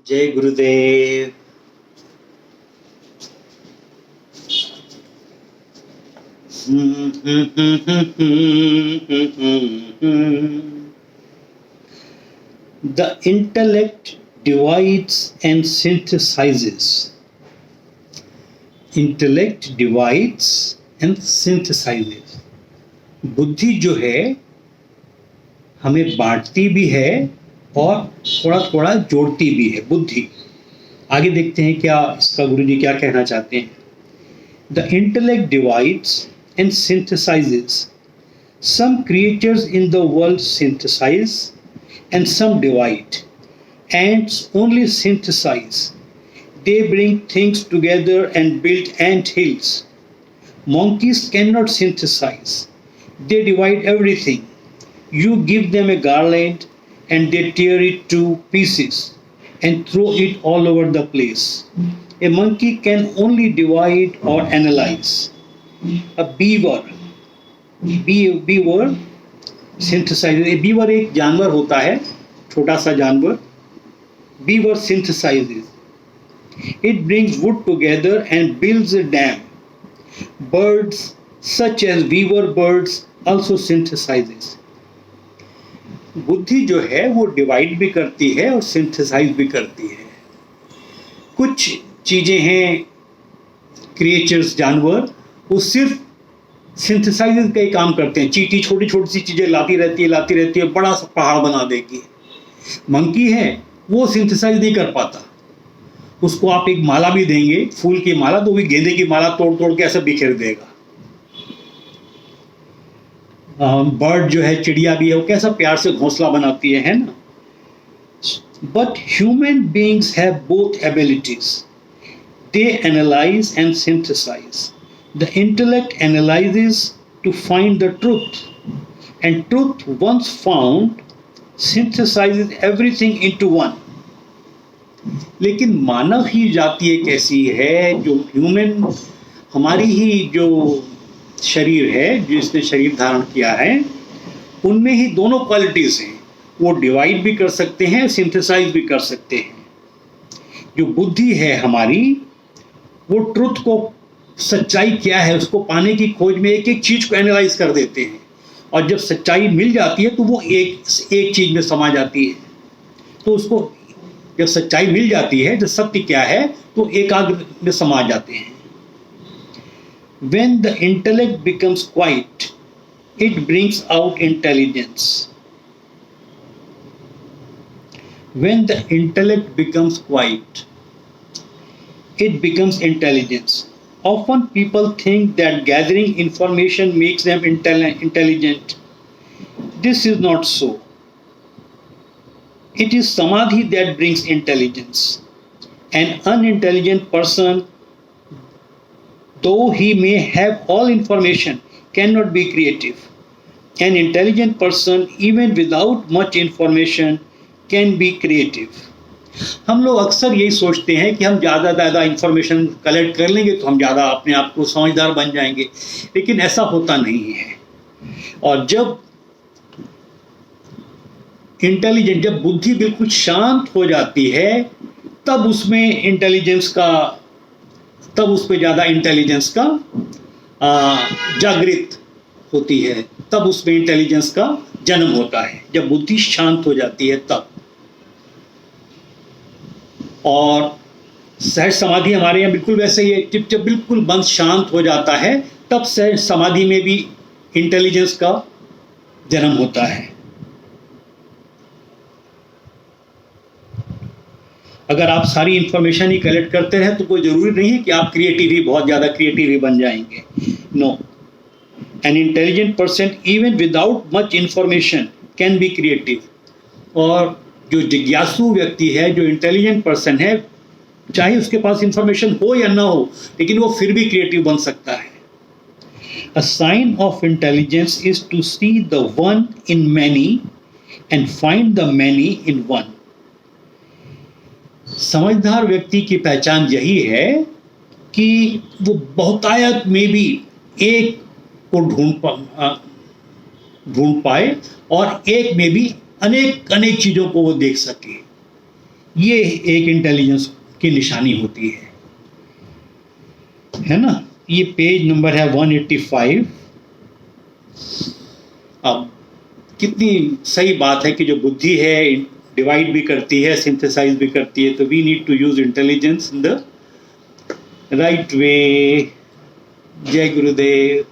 जय गुरुदेव। The intellect divides and synthesizes. Intellect divides and synthesizes. बुद्धि जो है हमें बांटती भी है और थोड़ा थोड़ा जोड़ती भी है बुद्धि। आगे देखते हैं क्या इसका गुरुजी क्या कहना चाहते हैं। The intellect divides and synthesizes. Some creatures in the world synthesize and some divide. Ants only synthesize. They bring things together and build ant hills. Monkeys cannot synthesize. They divide everything. You give them a garland and they tear it to pieces and throw it all over the place. A monkey can only divide or analyze. A beaver synthesizes. A beaver एक जानवर होता है, छोटा सा जानवर. Beaver synthesizes. It brings wood together and builds a dam. Birds such as weaver birds also synthesizes. बुद्धि जो है वो डिवाइड भी करती है और सिंथेसाइज भी करती है। कुछ चीजें हैं क्रिएचर्स जानवर, वो सिर्फ सिंथेसाइज का ही काम करते हैं। चींटी छोटी छोटी सी चीजें लाती रहती है, बड़ा सा पहाड़ बना देगी। मंकी है वो सिंथेसाइज नहीं कर पाता। उसको आप एक माला भी देंगे, फूल की माला, तो भी गेंदे की माला तोड़ तोड़ के ऐसे बिखेर देगा। बर्ड जो है, चिड़िया भी है, वो कैसा प्यार से घोंसला बनाती है ना। But human beings have both abilities. They analyse and synthesise. The intellect analyses to find the truth, and truth once found synthesises everything into one. लेकिन मानव ही जाति एक ऐसी है जो ह्यूमन, हमारी ही जो शरीर है, जिसने शरीर धारण किया है, उनमें ही दोनों क्वालिटीज हैं। वो डिवाइड भी कर सकते हैं, सिंथेसाइज भी कर सकते हैं। जो बुद्धि है हमारी, वो ट्रुथ को, सच्चाई क्या है उसको पाने की खोज में एक एक चीज को एनालाइज कर देते हैं, और जब सच्चाई मिल जाती है तो वो एक चीज में समा जाती है। तो उसको जब सच्चाई मिल जाती है, जब सत्य क्या है, तो एकाग्र में समा जाते हैं। When the intellect becomes quiet, it brings out intelligence. When the intellect becomes quiet, it becomes intelligence. Often people think that gathering information makes them intelligent. This is not so. It is samadhi that brings intelligence. An unintelligent person, though he may have all information, cannot be creative. An intelligent person, even without much information, can be creative. हम लोग अक्सर यही सोचते हैं कि हम ज़्यादा information collect कर लेंगे तो हम ज़्यादा अपने आप को समझदार बन जाएंगे, लेकिन ऐसा होता नहीं है। और जब इंटेलिजेंट, जब बुद्धि बिल्कुल शांत हो जाती है, तब उसमें इंटेलिजेंस का, तब उस पर ज़्यादा इंटेलिजेंस का जागृत होती है, तब उसमें इंटेलिजेंस का जन्म होता है, जब बुद्धि शांत हो जाती है तब। और सहज समाधि हमारे यहाँ बिल्कुल वैसे ही है। जब बिल्कुल मन शांत हो जाता है, तब सहज समाधि में भी इंटेलिजेंस का जन्म होता है। अगर आप सारी इंफॉर्मेशन ही कलेक्ट करते रहे तो कोई ज़रूरी नहीं है कि आप बहुत ज़्यादा क्रिएटिव ही बन जाएंगे। No, an intelligent person even without much information can be creative. और जो जिज्ञासु व्यक्ति है, जो इंटेलिजेंट पर्सन है, चाहे उसके पास इंफॉर्मेशन हो या ना हो, लेकिन वो फिर भी क्रिएटिव बन सकता है। A sign of intelligence is to see the one in many and find the many in one. समझदार व्यक्ति की पहचान यही है कि वो बहुतायत में भी एक को ढूंढ पाए और एक में भी अनेक चीजों को वो देख सके। ये एक इंटेलिजेंस की निशानी होती है ना। ये पेज नंबर है 185। अब कितनी सही बात है कि जो बुद्धि है डिवाइड भी करती है, सिंथेसाइज भी करती है, तो we need to use intelligence in the right way. जय गुरुदेव।